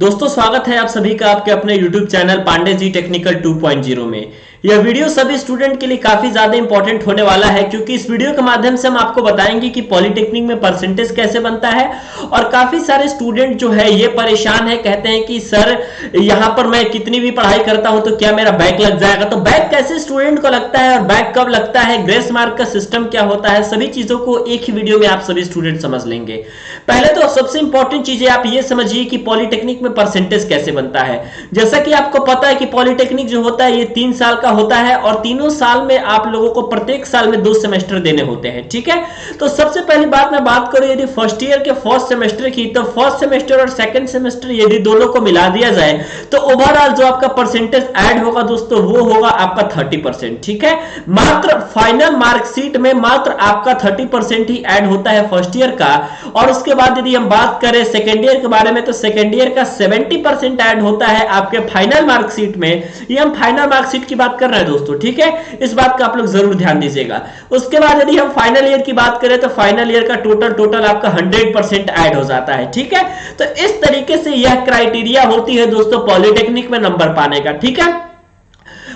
दोस्तों स्वागत है आप सभी का आपके अपने YouTube channel Pandey ji technical 2.0 में। यह वीडियो सभी स्टूडेंट के लिए काफी ज्यादा इंपॉर्टेंट होने वाला है क्योंकि इस वीडियो के माध्यम से हम आपको बताएंगे कि पॉलिटेक्निक में परसेंटेज कैसे बनता है। और काफी सारे स्टूडेंट जो है ये परेशान है, कहते हैं कि सर यहां पर मैं कितनी भी पढ़ाई करता हूं तो क्या मेरा बैक लग जाएगा। तो बैक कैसे स्टूडेंट को लगता है और बैक कब लगता है, ग्रेस मार्क का सिस्टम क्या होता है, सभी चीजों को एक ही वीडियो में आप सभी स्टूडेंट समझ लेंगे। पहले तो सबसे इंपॉर्टेंट चीजें आप ये समझिए कि पॉलिटेक्निक में परसेंटेज कैसे बनता है। जैसा कि आपको पता है कि पॉलिटेक्निक जो होता है ये 3 साल का होता है और तीनों साल में आप लोगों को प्रत्येक साल में 2 सेमेस्टर देने होते हैं, ठीक है। तो सबसे पहली बात मैं बात करूं यदि फर्स्ट ईयर के फर्स्ट सेमेस्टर की, तो फर्स्ट सेमेस्टर और सेकंड सेमेस्टर यदि दोनों को मिला दिया जाए तो ओवरऑल जो आपका परसेंटेज ऐड होगा दोस्तों वो होगा आपका 30%, ठीक है। मात्र फाइनल मार्कशीट में मात्र आपका 30% ही ऐड होता है फर्स्ट ईयर का। और उसके बाद यदि हम बात करें सेकेंड ईयर के बारे में तो सेकेंड ईयर का 70% ऐड होता है आपके फाइनल मार्कशीट में। ये हम फाइनल मार्कशीट की बात कर रहे हैं दोस्तों, ठीक है। इस बात का आप लोग जरूर ध्यान दीजिएगा। उसके बाद यदि हम फाइनल ईयर की बात करें तो फाइनल ईयर का टोटल आपका 100% ऐड हो जाता है, ठीक है। तो इस तरीके से यह क्राइटेरिया होती है दोस्तों पॉलिटेक्निक में नंबर पाने का, ठीक है।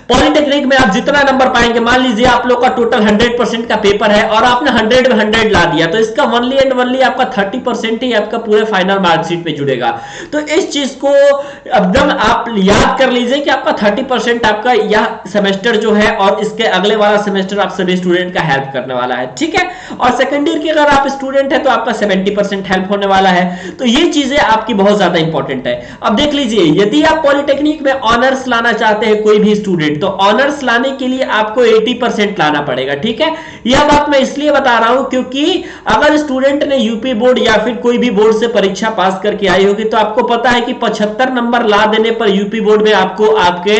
पॉलिटेक्निक में आप जितना नंबर पाएंगे, मान लीजिए आप लोग का टोटल 100% का पेपर है और आपने 100 में 100 ला दिया तो इसका ओनली एंड ओनली आपका 30% ही आपका पूरे फाइनल मार्कशीट पे जुड़ेगा। तो इस चीज को एकदम आप याद कर लीजिए कि आपका 30% आपका यह सेमेस्टर जो है और इसके अगले वाला सेमेस्टर आप सभी स्टूडेंट का हेल्प करने वाला है, ठीक है। और सेकेंड ईयर की अगर आप स्टूडेंट है तो आपका 70% हेल्प होने वाला है। तो ये चीजें आपकी बहुत ज्यादा इंपॉर्टेंट है। अब देख लीजिए यदि आप पॉलिटेक्निक में ऑनर्स लाना चाहते हैं कोई भी स्टूडेंट, तो ऑनर्स लाने के लिए आपको 80% लाना पड़ेगा, ठीक है। यह बात मैं इसलिए बता रहा हूं क्योंकि अगर स्टूडेंट ने यूपी बोर्ड या फिर कोई भी बोर्ड से परीक्षा पास करके आई होगी तो आपको पता है कि 75 नंबर ला देने पर यूपी बोर्ड में आपको आपके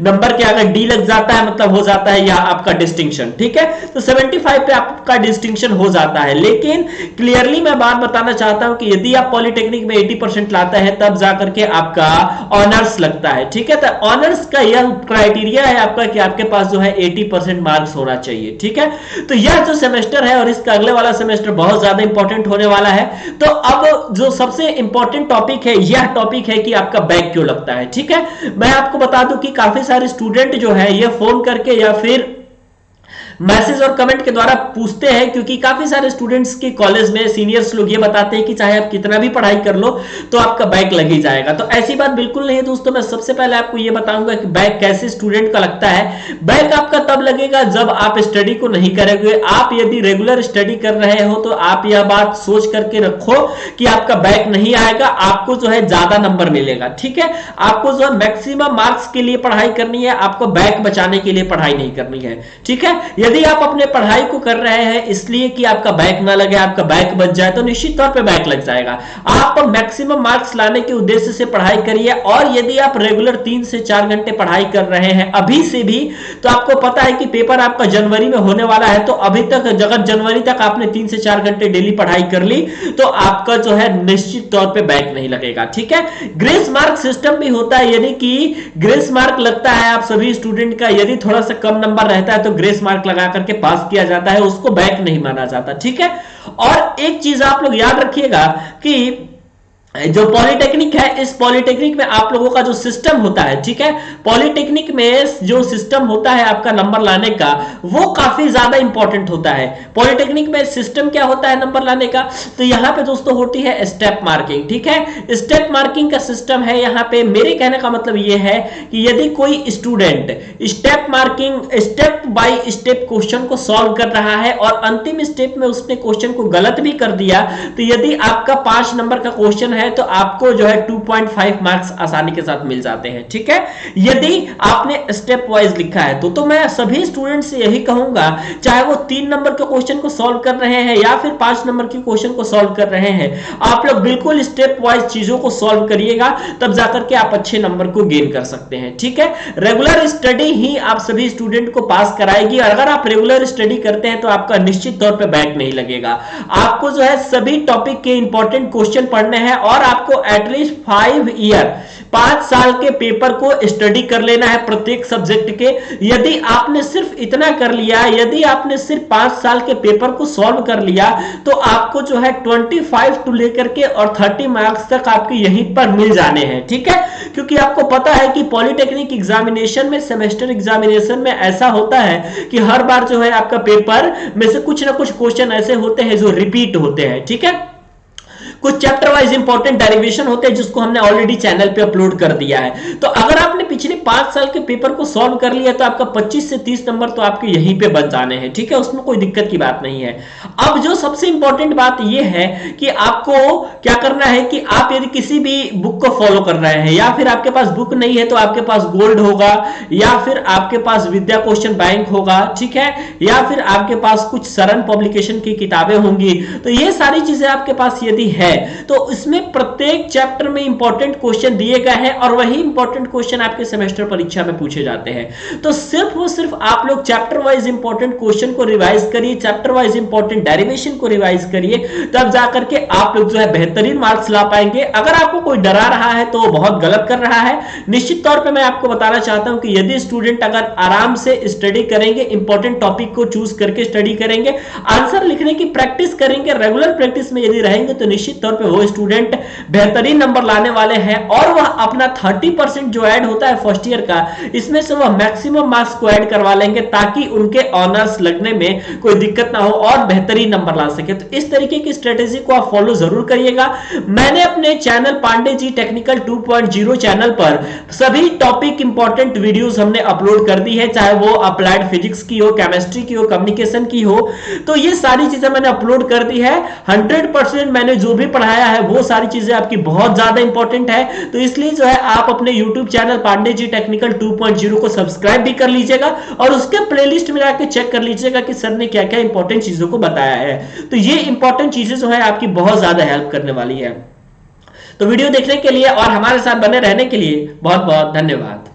नंबर के अगर डी लग जाता है मतलब हो जाता है या आपका डिस्टिंक्शन, ठीक है। तो 75 पे आपका डिस्टिंक्शन हो जाता है। लेकिन क्लियरली मैं बात बताना चाहता हूं कि यदि आप पॉलिटेक्निक में 80% लाते हैं तब जाकर के आपका ऑनर्स लगता है, ठीक है। तो ऑनर्स का यह क्राइटेरिया है आपका कि आपके पास जो है 80% मार्क्स होना चाहिए, ठीक है। तो यह जो सेमेस्टर है और इसका अगले वाला सेमेस्टर बहुत ज्यादा इंपॉर्टेंट होने वाला है। तो अब जो सबसे इंपॉर्टेंट टॉपिक है यह टॉपिक है कि आपका बैक क्यों लगता है, ठीक है। मैं आपको बता दूं कि काफी सारे स्टूडेंट जो है ये फोन करके या फिर मैसेज और कमेंट के द्वारा पूछते हैं, क्योंकि काफी सारे स्टूडेंट्स के कॉलेज में सीनियर्स लोग ये बताते हैं कि चाहे आप कितना भी पढ़ाई कर लो तो आपका बैक लग ही जाएगा। तो ऐसी बात बिल्कुल नहीं है दोस्तों। मैं सबसे पहले आपको ये बताऊंगा कि बैक कैसे स्टूडेंट का लगता है। बैक आपका तब लगेगा जब आप स्टडी को नहीं करेंगे। आप यदि रेगुलर स्टडी कर रहे हो तो आप यह बात सोच करके रखो कि आपका बैक नहीं आएगा, आपको जो है ज्यादा नंबर मिलेगा, ठीक है। आपको जो है मैक्सिमम मार्क्स के लिए पढ़ाई करनी है, आपको बैक बचाने के लिए पढ़ाई नहीं करनी है, ठीक है। यदि आप अपने पढ़ाई को कर रहे हैं इसलिए कि आपका बैक ना लगे, आपका बैक बच जाए, तो निश्चित तौर पे बैक लग जाएगा। आप मैक्सिमम मार्क्स लाने के उद्देश्य से पढ़ाई करिए। और यदि आप रेगुलर 3 से 4 घंटे पढ़ाई कर रहे हैं अभी से भी, तो आपको पता है कि पेपर आपका जनवरी में होने वाला है। तो अभी तक अगर जनवरी तक आपने 3 से 4 घंटे डेली पढ़ाई कर ली तो आपका जो है निश्चित तौर पे बैक नहीं लगेगा, ठीक है। ग्रेस मार्क सिस्टम भी होता है, यानी कि ग्रेस मार्क लगता है आप सभी स्टूडेंट का। यदि थोड़ा सा कम नंबर रहता है तो ग्रेस मार्क लगा करके पास किया जाता है, उसको बैक नहीं माना जाता, ठीक है। और एक चीज आप लोग याद रखिएगा कि जो पॉलिटेक्निक है इस पॉलिटेक्निक में आप लोगों का जो सिस्टम होता है, ठीक है, पॉलिटेक्निक में जो सिस्टम होता है आपका नंबर लाने का वो काफी ज्यादा इंपॉर्टेंट होता है। पॉलिटेक्निक में सिस्टम क्या होता है नंबर लाने का, तो यहां पे दोस्तों होती है स्टेप मार्किंग, ठीक है। स्टेप मार्किंग का सिस्टम है यहां पे। मेरे कहने का मतलब ये है कि यदि कोई student step marking step by step question को सॉल्व कर रहा है और अंतिम स्टेप में उसने क्वेश्चन को गलत भी कर दिया, तो यदि आपका 5 नंबर का क्वेश्चन है तो आपको जो है 2.5 मार्क्स आसानी के साथ मिल जाते हैं, ठीक है। यदि आपने स्टेप वाइज लिखा है तो मैं सभी स्टूडेंट से यही कहूंगा, चाहे वो 3 नंबर के क्वेश्चन को सॉल्व कर रहे हैं या फिर 5 नंबर के क्वेश्चन को सॉल्व कर रहे हैं, आप लोग बिल्कुल स्टेप वाइज चीजों को सॉल्व करिएगा, तब जाकर के आप अच्छे नंबर को गेन कर सकते हैं, ठीक है। रेगुलर स्टडी ही आप सभी स्टूडेंट को पास कराएगी। और अगर आप रेगुलर स्टडी करते हैं तो आपका निश्चित तौर पर बैक नहीं लगेगा। आपको जो है सभी टॉपिक के इंपॉर्टेंट क्वेश्चन पढ़ने हैं और आपको एटलीस्ट 5 साल के पेपर को स्टडी कर लेना है प्रत्येक सब्जेक्ट के। यदि आपने सिर्फ इतना कर लिया, यदि आपने सिर्फ 5 साल के पेपर को सॉल्व कर लिया, तो आपको जो है 25 टू लेकर के और 30 मार्क्स तक आपके यहीं पर मिल जाने हैं, ठीक है। क्योंकि आपको पता है कि पॉलिटेक्निक एग्जामिनेशन में, सेमेस्टर एग्जामिनेशन में ऐसा होता है कि हर बार जो है आपका पेपर में से कुछ ना कुछ क्वेश्चन ऐसे होते हैं जो रिपीट होते हैं, ठीक है। कुछ चैप्टर वाइज इंपॉर्टेंट डेरिवेशन होते हैं जिसको हमने ऑलरेडी चैनल पे अपलोड कर दिया है। तो अगर आपने पिछले 5 साल के पेपर को सॉल्व कर लिया तो आपका 25 से 30 नंबर तो आपके यहीं पे बच जाने हैं, ठीक है, उसमें कोई दिक्कत की बात नहीं है। अब जो सबसे इंपॉर्टेंट बात यह है कि आपको क्या करना है कि आप यदि किसी भी बुक को फॉलो कर रहे हैं, या फिर आपके पास बुक नहीं है तो आपके पास गोल्ड होगा, या फिर आपके पास विद्या क्वेश्चन बैंक होगा, ठीक है, या फिर आपके पास कुछ सरन पब्लिकेशन की किताबें होंगी। तो ये सारी चीजें आपके पास यदि है तो इसमें प्रत्येक चैप्टर में इंपॉर्टेंट क्वेश्चन दिए गए हैं और वही इंपॉर्टेंट क्वेश्चन आपके सेमेस्टर परीक्षा में पूछे जाते हैं। तो सिर्फ और सिर्फ आप लोग चैप्टर वाइज इंपॉर्टेंट क्वेश्चन को रिवाइज करिए, चैप्टर वाइज इंपॉर्टेंट डेरिवेशन को रिवाइज करिए, तब जाकर के आप लोग जो है बेहतरीन मार्क्स ला पाएंगे। अगर आपको कोई डरा रहा है तो बहुत गलत कर रहा है। निश्चित तौर पर मैं आपको बताना चाहता हूं कि यदि स्टूडेंट अगर आराम से स्टडी करेंगे, इंपॉर्टेंट टॉपिक को चूज करके स्टडी करेंगे, आंसर लिखने की प्रैक्टिस करेंगे, रेगुलर प्रैक्टिस में यदि रहेंगे, तो निश्चित तौर पे वो स्टूडेंट बेहतरीन नंबर लाने वाले हैं। और वह अपना 30% जो ऐड होता है फर्स्ट ईयर का, इसमें से वह मैक्सिमम मार्क्स को ऐड करवा लेंगे ताकि उनके ऑनर्स लगने में कोई दिक्कत ना हो और बेहतरीन नंबर ला सके। तो इस तरीके की स्ट्रेटेजी को आप फॉलो जरूर करिएगा। मैंने अपने channel Pandey ji technical 2.0 channel पर सभी टॉपिक इंपॉर्टेंट वीडियोस हमने अपलोड कर दी है, चाहे वो अप्लाइड फिजिक्स की हो, केमिस्ट्री की हो, कम्युनिकेशन की हो। तो ये सारी चीजें मैंने अपलोड कर दी है। 100% मैंने जो भी पढ़ाया है वो सारी चीजें आपकी बहुत ज्यादा इंपॉर्टेंट है। तो इसलिए जो है आप अपने YouTube channel Pandey ji technical 2.0 को सब्सक्राइब भी कर लीजिएगा और उसके प्लेलिस्ट में जाकर चेक कर लीजिएगा कि सर ने क्या क्या इंपॉर्टेंट चीजों को बताया है। तो ये इंपॉर्टेंट चीजें जो है आपकी बहुत ज्यादा हेल्प करने वाली है। तो वीडियो देखने के लिए और हमारे साथ बने रहने के लिए बहुत बहुत धन्यवाद।